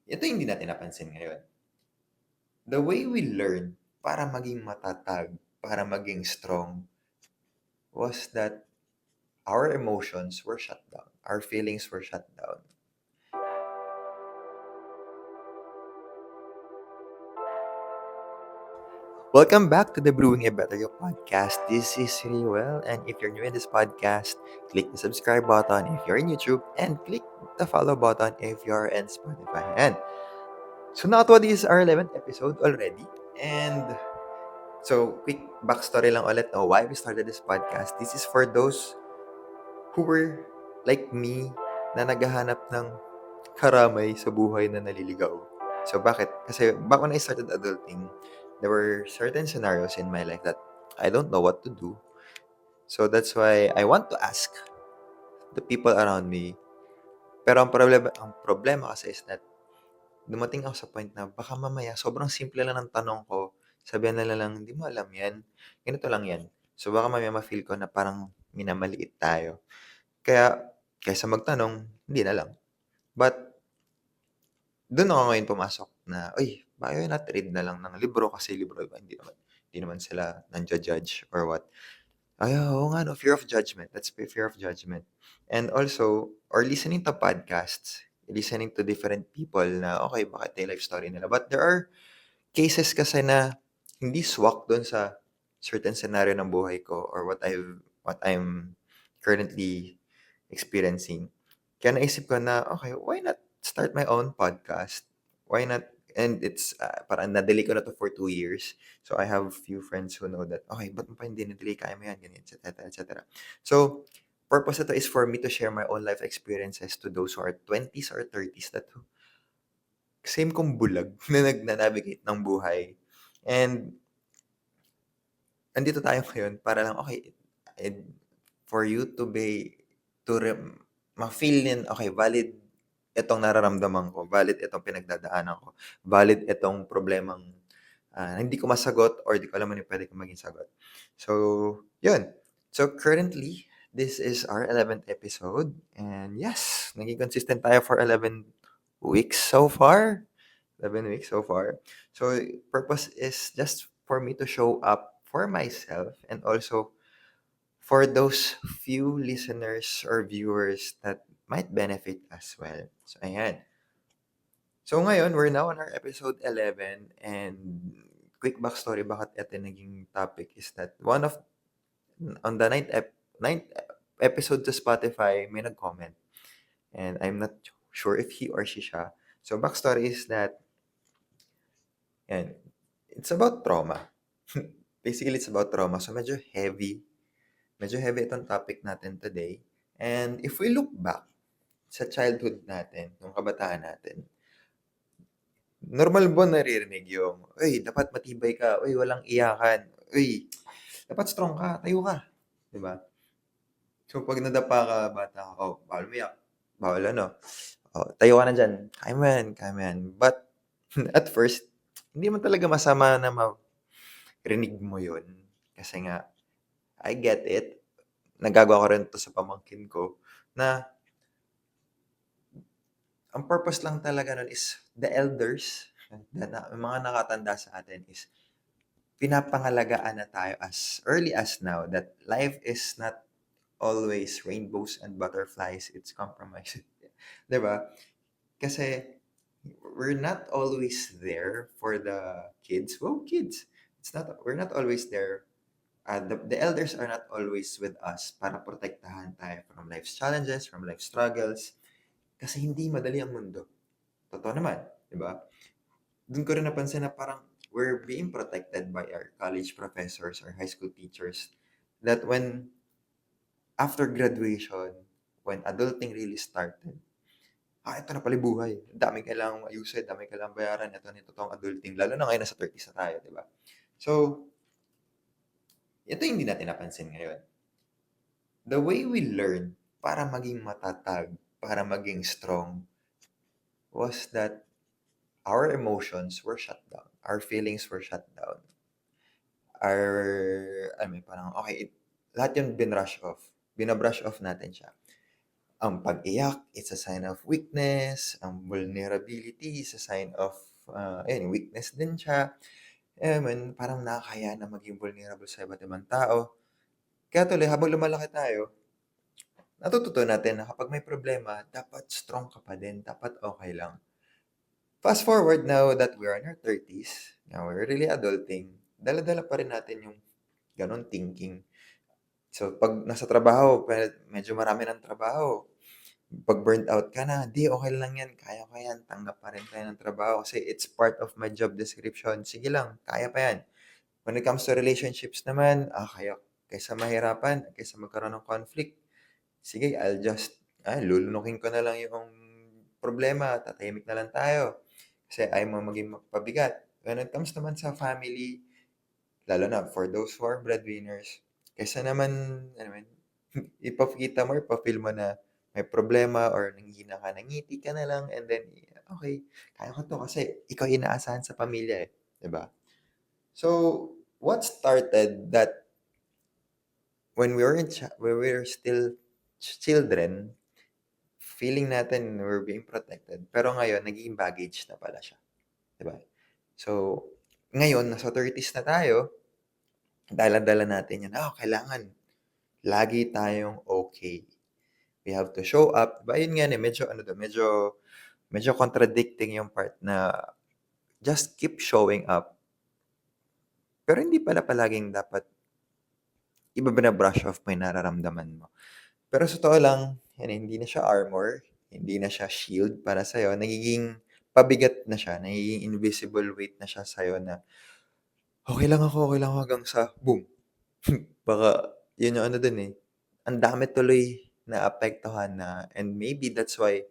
Ito yung hindi natin napansin ngayon. The way we learn para maging matatag, para maging strong, was that our emotions were shut down. Our feelings were shut down. Welcome back to the Brewing a Better You podcast. This is Rewell, and if you're new in this podcast, click the subscribe button if you're in YouTube, and click the follow button if you're in Spotify. And so now this is our 11th episode already, and so quick backstory lang ulit no, why we started this podcast. This is for those who were like me na naghahanap ng karamay sa buhay na naliligaw. So bakit? Kasi back when I started adulting, there were certain scenarios in my life that I don't know what to do. So that's why I want to ask the people around me. Pero ang problema kasi is that dumating ako sa point na baka mamaya sobrang simple lang ng tanong ko. Sabihan nila lang, hindi mo alam yan. Ganito lang yan. So baka mamaya ma-feel ko na parang minamaliit tayo. Kaya, kaysa magtanong, hindi na lang. But, doon ako ngayon pumasok na, uy, why not read na lang ng libro kasi libro, diba, hindi naman sila nanja-judge or what. Ay, oo nga, no, fear of judgment. That's fear of judgment. And also, or listening to podcasts, listening to different people na, okay, bakit yung life story nila. But there are cases kasi na hindi swak doon sa certain scenario ng buhay ko or what I'm currently experiencing. Kaya naisip ko na, okay, why not start my own podcast? Why not? And it's, parang na-delay ko na to for 2 years. So I have few friends who know that, okay, ba't mo pa hindi na-delay? Kaya mo yan, ganyan, etc., etc. So, purpose ito is for me to share my own life experiences to those who are 20s or 30s that same kong bulag na nagna-navigate ng buhay. And andito tayo ngayon para lang, okay, and for you to be, to ma-feel din, okay, valid itong nararamdaman ko, valid itong pinagdadaanan ko, valid itong problemang hindi ko masagot or di ko alam ano yung pwede kong maging sagot. So, yun. So, currently, this is our 11th episode. And yes, naging consistent tayo for 11 weeks so far. 11 weeks so far. So, purpose is just for me to show up for myself and also for those few listeners or viewers that might benefit as well. So, ayan. So, ngayon, we're now on our episode 11 and quick backstory bakit ito naging topic is that on the ninth episode to Spotify, may nag-comment and I'm not sure if he or she siya. So, backstory is that, yan, it's about trauma. Basically, it's about trauma. So, medyo heavy. Medyo heavy itong topic natin today. And if we look back sa childhood natin, yung kabataan natin, normal ba naririnig yung, uy, dapat matibay ka, uy, walang iyakan, uy, dapat strong ka, tayo ka. Diba? So, pag nadapa ka, bata ka, oh, bawal umiyak, bawal ano, oh, tayo ka na dyan, kaya mo yan, kaya mo yan. But, at first, hindi man talaga masama na marinig mo yun. Kasi nga, I get it. Nagagawa ko rin to sa pamangkin ko na ang purpose lang talaga nun is the elders, yung mga nakatanda sa atin is pinapangalagaan na tayo as early as now that life is not always rainbows and butterflies, it's compromise. 'Di ba? Kasi we're not always there for the kids. Well, kids. We're not always there. The elders are not always with us para protektahan tayo from life's challenges, from life struggles. Kasi hindi madali ang mundo. Totoo naman, di ba? Doon ko rin napansin na parang we're being protected by our college professors or high school teachers that when after graduation, when adulting really started, ito na pala yung buhay. Ang daming kailangang ayusin, daming kailangang bayaran. Ito na yung totoong adulting. Lalo na ngayon nasa 30s na tayo, di ba? So, ito yung hindi natin napansin ngayon. The way we learn para maging matatag, para maging strong, was that our emotions were shut down. Our feelings were shut down. Parang, okay, lahat yun binrush off. Binabrush off natin siya. Ang pag-iyak, it's a sign of weakness. Ang vulnerability is a sign of, ayun, weakness din siya. Parang nakakahiya na maging vulnerable sa iba't ibang tao. Kaya tuloy habang lumalaki tayo, natututunan natin na kapag may problema, dapat strong ka pa din, dapat okay lang. Fast forward now that we are in our 30s, now we're really adulting, dala-dala pa rin natin yung gano'ng thinking. So, 'pag nasa trabaho, medyo marami ng trabaho, 'pag burnt out ka na, "Di, okey lang 'yan, kaya ko 'yan, tanggap pa rin tayo ng trabaho kasi it's part of my job description. Sige lang, kaya pa 'yan." When it comes to relationships naman, kaysa mahirapan, kaysa magkaroon ng conflict, sige, lulunukin ko na lang yung problema, tatahimik na lang tayo, kasi ayaw mo maging mapabigat. When it comes naman sa family, lalo na for those who are breadwinners, kaysa naman, alam mo yun, ipakita mo or ipa-feel mo na may problema or nanghihina ka, nangiti ka na lang and then, "Okey, kaya ko 'to kasi ikaw yung inaasahan sa pamilya, eh." 'Di ba? So, what started that when we were still children, feeling natin we're being protected, pero ngayon nagiging baggage na pala siya, 'di ba? So, ngayon nasa 30s na tayo, dala-dala natin 'yan, kailangan lagi tayong okay. We have to show up, 'di ba yun nga, eh, medyo ano 'to, medyo medyo contradicting yung part na just keep showing up, pero hindi pala palaging dapat bina-brush off mo yung nararamdaman mo. Pero sa totoo lang, yan, hindi na siya armor, hindi na siya shield para sa'yo, nagiging pabigat na siya, nagiging invisible weight na siya sa'yo na, okey lang ako hanggang sa boom, baka yun yung ano dun, eh, ang dami tuloy naapektuhan na and maybe that's why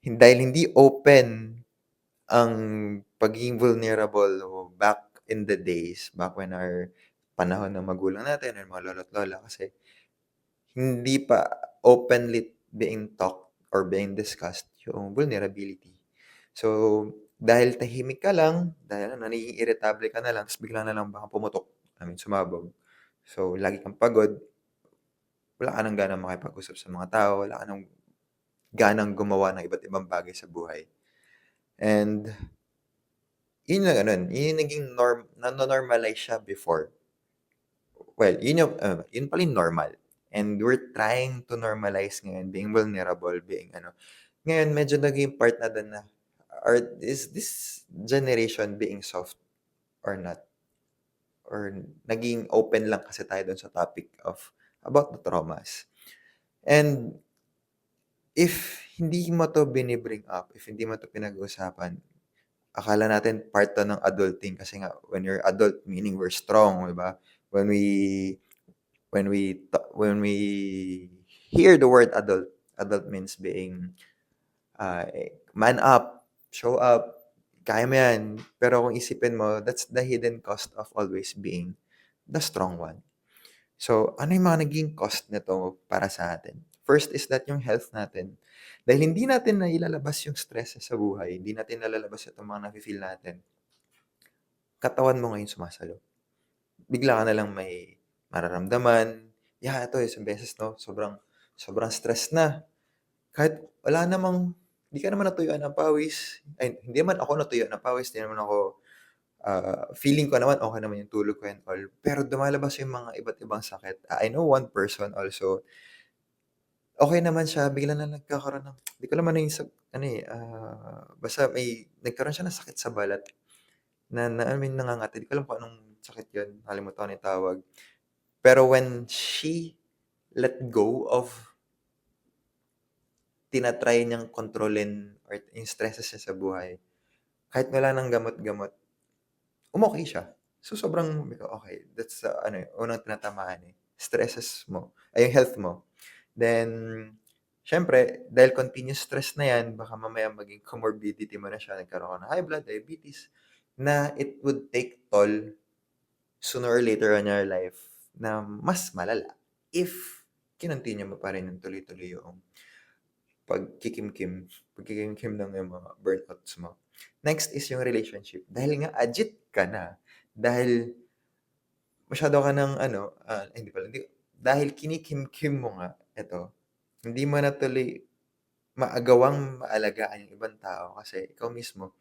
dahil hindi open ang pagiging vulnerable back in the days, back when our panahon ng magulang natin or mga lolo't lola kasi hindi pa openly being talked or being discussed yung vulnerability. So, dahil tahimik ka lang, dahil nagiging irritable ka na lang ta's bigla na lang baka pumutok, sumabog. So, lagi kang pagod, wala ka ng ganang makipag-usap sa mga tao, wala ka ng ganang gumawa ng iba't ibang bagay sa buhay. And yun yung ano, yun yung naging nano-normalize siya before. Well, yun pala yung normal. And we're trying to normalize ngayon being vulnerable, being ano. Ngayon medyo naging part na dun na, is this generation being soft or not? Or naging open lang kasi tayo dun sa topic of about the traumas. And if hindi mo 'to bini-bring up, if hindi mo 'to pinag-uusapan, akala natin part 'to ng adulting kasi nga when you're adult meaning we're strong, 'di ba? When we when we hear the word adult, adult means being, man up, show up, kaya mo 'yan. Pero kung isipin mo, that's the hidden cost of always being the strong one. So, ano yung mga naging cost nito para sa atin? First is that yung health natin. Dahil hindi natin nailalabas yung stress sa buhay, hindi natin nalalabas itong mga nafe-feel natin, katawan mo ngayon sumasalo. Bigla ka na lang may mararamdaman, ito isang beses 'no, sobrang sobrang stress na. Kahit wala namang hindi ka naman natuyuan ng pawis, ay hindi naman ako natuyuan ng pawis, hindi naman ako, feeling ko naman okey naman yung tulog ko and all, pero lumalabas yung mga iba't ibang sakit. I know one person also, okey naman siya, bigla na nagkakaroon ng di ko naman ano, eh, basta may nagkaroon siya ng sakit sa balat na alam mo yung nangangati, di ko alam kung anong sakit yun, nakalimutan ko na yung tawag. Pero when she let go of niyang kontrolin or yung stresses niya sa buhay, kahit wala ng gamot-gamot, umokey siya. So, sobrang sabi ko, okey, that's, ano, unang tinatamaan, eh, stresses mo ay yung health mo. Then, siyempre dahil continuous stress na 'yan, baka mamaya maging comorbidity mo na siya, nagkaroon ka ng high blood, diabetes, na it would take toll sooner or later in your life na mas malala if kinontinue mo pa rin ng tuloy-tuloy yung pagkikimkim pagkikimkim ng yung mga burnouts mo. Next is yung relationship. Dahil nga agit ka na, dahil masyado ka ng ano, hindi pala, hindi dahil kinikimkim mo nga, eto, Hindi mo na tuloy maagawang maalagaan yung ibang tao kasi ikaw mismo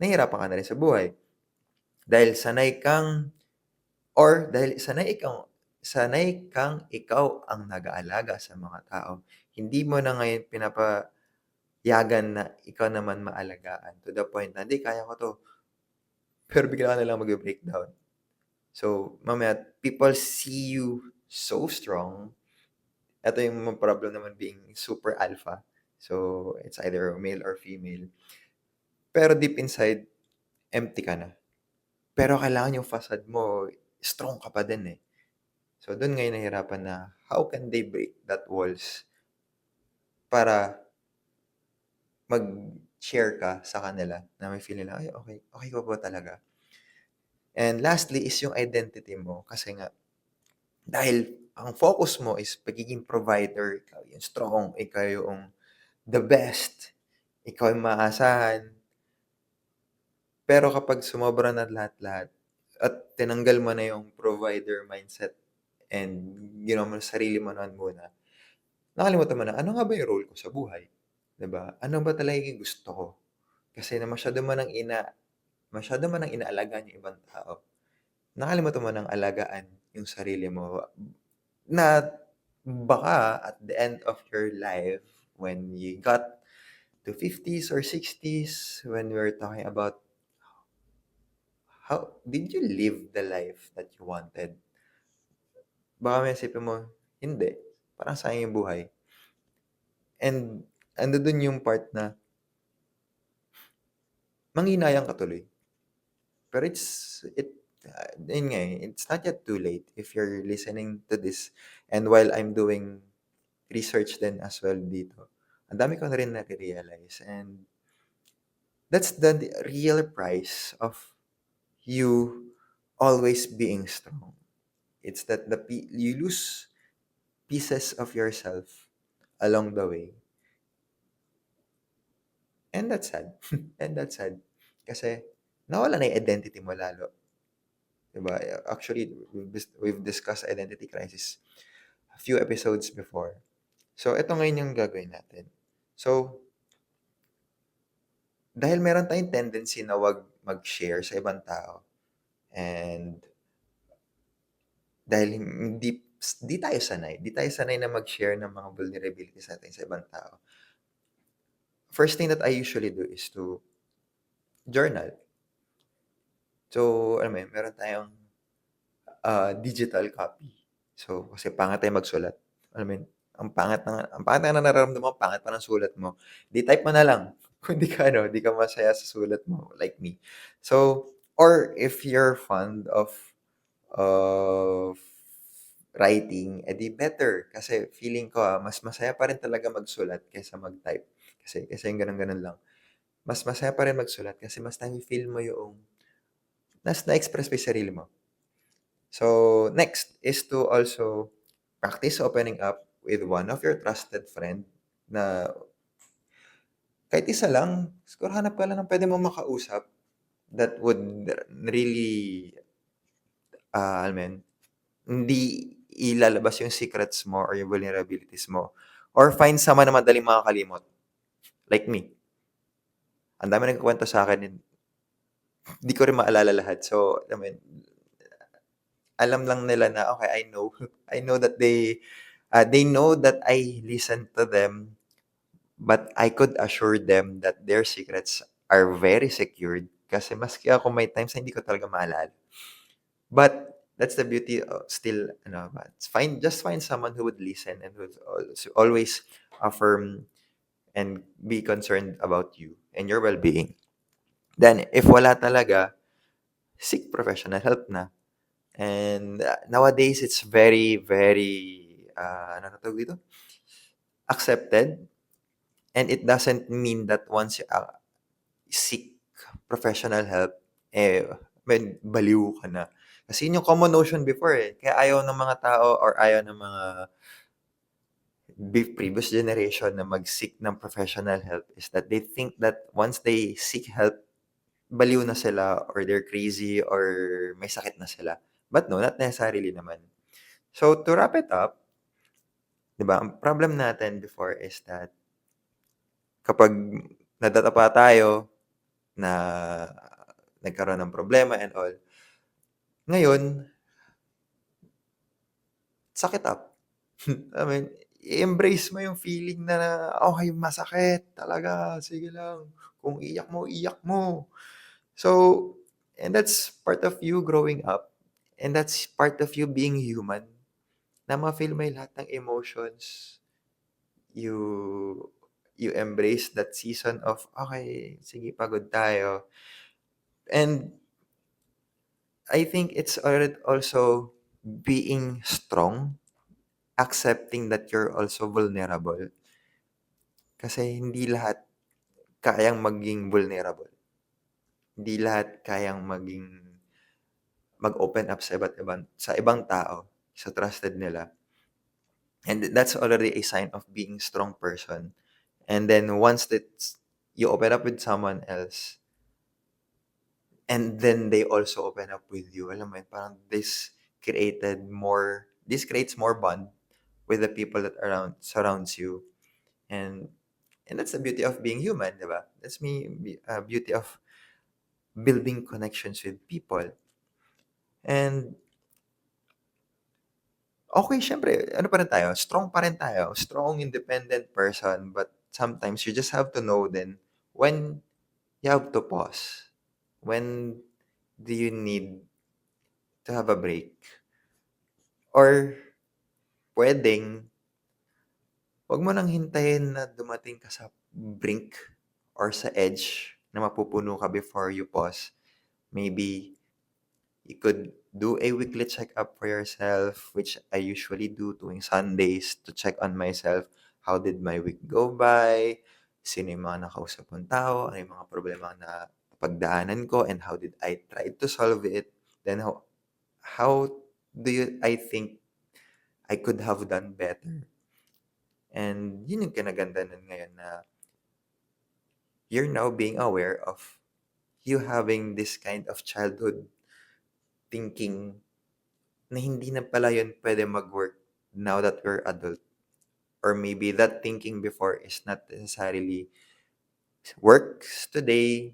nahihirapan ka na rin sa buhay. Dahil sanay kang ikaw ang nag-aalaga sa mga tao. Hindi mo na ngayon pinapayagan na ikaw naman maalagaan to the point na, "Hindi, kaya ko 'to." Pero bigla ka nalang magbe-breakdown. So, mamaya people see you so strong. Ito yung mga problem naman being super alpha. So, it's either male or female. Pero deep inside, empty ka na. Pero kailangan yung facade mo, strong ka pa din eh. So, doon ngayon nahihirapan na how can they break that walls para mag-share ka sa kanila na may feel nila, ay, okay, okay ka ba talaga? And lastly is yung identity mo. Kasi nga, dahil ang focus mo is pagiging provider, ikaw yung strong, ikaw yung the best, ikaw yung maasahan. Pero kapag sumobra na lahat-lahat at tinanggal mo na yung provider mindset and ginawa mo sarili mo naman muna, nakalimutan mo na, ano nga ba yung role ko sa buhay? 'Di ba? Ano ba talaga yung gusto ko? Kasi na masyado mo nang inaalagaan yung ibang tao. Nakalimutan mo ng alagaan yung sarili mo na baka at the end of your life, when you got to 50s or 60s, when we're talking about how did you live the life that you wanted? Baka may isipin mo, hindi. Parang sayang yung buhay. And andun yung part na manghinayang ka tuloy. Pero yun nga eh, it's not yet too late if you're listening to this. And while I'm doing research then as well dito, ang dami ko na rin na-realize. And that's the real price of you always being strong. It's that you lose pieces of yourself along the way. And that's sad. And that's sad. Kasi nawala na yung identity mo lalo. Diba? Actually, we've discussed identity crisis a few episodes before. So, ito ngayon yung gagawin natin. So, dahil meron tayong tendency na wag mag-share sa ibang tao and dahil di tayo sanay na mag-share ng mga vulnerabilities natin sa ibang tao. First thing that I usually do is to journal. So, alam mo yun, meron tayong digital copy. So, kasi pangit tayo magsulat. Alam mo yun, ang pangit na nararamdaman mo, pangit pa ng sulat mo. Di type mo na lang. Kung di ka masaya sa sulat mo, like me. So, or if you're fond of writing, edi better. Kasi feeling ko, mas masaya pa rin talaga magsulat kaysa mag-type. Kasi yung ganun-ganun lang. Mas masaya pa rin magsulat kasi mas na-feel mo yung, na-express mo yung sarili mo. So, next is to also practice opening up with one of your trusted friend na kahit isa lang, siguro hanap ka lang ng pwede mong makausap that would really, alam mo yun, hindi ilalabas yung secrets mo or yung vulnerabilities mo. Or find someone na madaling makakalimot. Like me. Ang dami nagkukwento sa akin, hindi ko rin maalala lahat. So, alam mo yun, alam lang nila na, okay, I know. I know that they know that I listen to them, but I could assure them that their secrets are very secured kasi maski ako may times na hindi ko talaga maalala. But that's the beauty of still, but just find someone who would listen and who would always affirm and be concerned about you and your well-being. Then, if wala talaga, seek professional help na. And nowadays, it's very, very, ano na tawag dito? Accepted. And it doesn't mean that once you seek professional help, baliw ka na. Kasi yun yung common notion before eh. Kaya ayaw ng mga tao or ayaw ng mga previous generation na mag-seek ng professional help is that they think that once they seek help, baliw na sila or they're crazy or may sakit na sila. But no, not necessarily naman. So to wrap it up, 'Di ba? Ang problem natin before is that kapag nadadapa tayo na nagkaroon ng problema and all, ngayon, suck it up. I mean, i-embrace mo yung feeling na, "Okey, masakit talaga, sige lang. Kung iyak mo." So, and that's part of you growing up, and that's part of you being human, na ma-feel mo yung lahat ng emotions. You you embrace that season of, "Okey, sige pagod tayo." And I think it's also being strong, accepting that you're also vulnerable. Kasi hindi lahat kayang maging vulnerable. Hindi lahat kayang mag-open up sa ibang tao, sa trusted nila. And that's already a sign of being strong person. And then once that you open up with someone else, and then they also open up with you, alam mo yun, parang this creates more bond with the people that surrounds you. And that's the beauty of being human, di ba? That's beauty of building connections with people. And okay, siyempre ano pa rin tayo, strong pa rin tayo, strong, independent person, but sometimes you just have to know then when you have to pause. When do you need to have a break? Or puwedeng 'wag mo nang hintayin na dumating ka sa brink or sa edge na mapupuno ka before you pause. Maybe you could do a weekly checkup for yourself, which I usually do tuwing Sundays to check on myself. How did my week go by? Sino yung mga nakausap kong tao? Ano yung mga problema na pagdaanan ko and how did I try to solve it? Then how do I think I could have done better? And yun yung kinaganda nun ngayon na you're now being aware of you having this kind of childhood thinking na hindi na pala yun pwede mag-work now that we're adult. Or maybe that thinking before is not necessarily works today.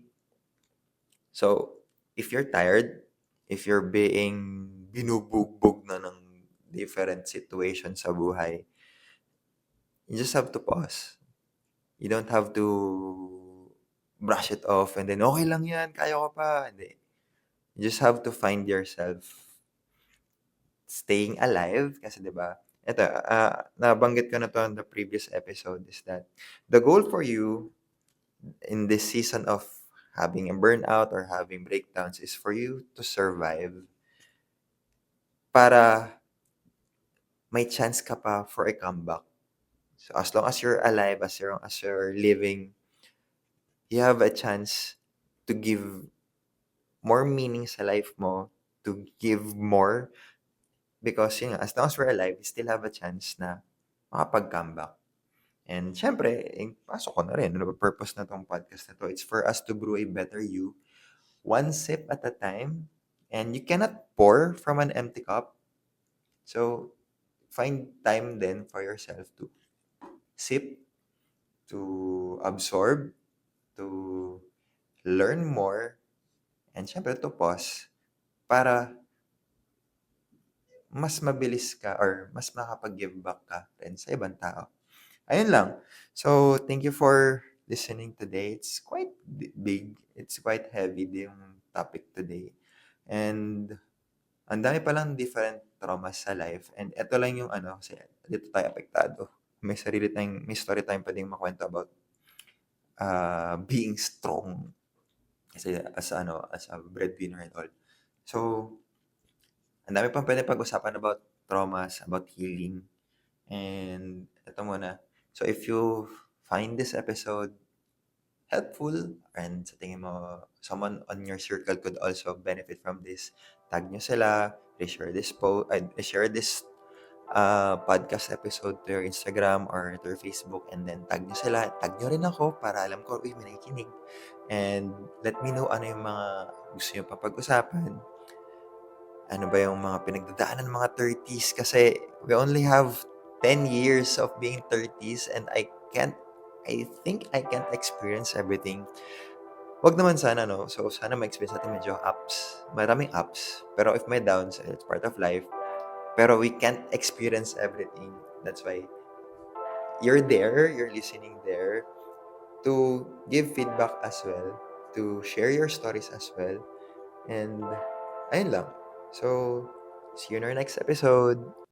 So, if you're tired, if you're being binubugbog na ng different situations sa buhay, you just have to pause. You don't have to brush it off and then, okay lang yan, kaya ko pa. Hindi. You just have to find yourself staying alive kasi 'di ba? Ito, nabanggit ko na 'to on the previous episode is that the goal for you in this season of having a burnout or having breakdowns is for you to survive para may chance ka pa for a comeback. So as long as you're alive, as you're living, you have a chance to give more meaning sa life mo, to give more because yun nga, as long as we're alive, we still have a chance na makapag-comeback. And siyempre, pasok ko na rin, ano ba purpose na 'tong podcast na 'to? It's for us to brew a better you, one sip at a time. And you cannot pour from an empty cup. So, find time then for yourself to sip, to absorb, to learn more, and siyempre to pause para mas mabilis ka or mas makapag-give back ka rin sa ibang tao. Ayun lang. So, thank you for listening today. It's quite big. It's quite heavy yung topic today. And ang dami palang different traumas sa life. And ito lang yung kasi dito tayo apektado. May story tayong pwedeng makwento about being strong. Kasi as a breadwinner and all. So, ang dami pang pwedeng pag-usapan about traumas, about healing. And ito muna. So, if you find this episode helpful and sa tingin mo someone on your circle could also benefit from this, tag nyo sila, share this podcast episode to your Instagram or to your Facebook and then tag nyo sila. Tag nyo rin ako para alam ko, uy, may nakikinig. And let me know ano yung mga gusto nyo pa pag-usapan. Ano ba yung mga pinagdadaanan ng mga 30s kasi we only have 10 years of being 30s and I think I can't experience everything. Wag naman sana, no? So, sana ma-experience natin medyo ups. Maraming ups. Pero if may downs, it's part of life. Pero we can't experience everything. That's why you're listening there to give feedback as well, to share your stories as well. And ayun lang. So, see you in our next episode.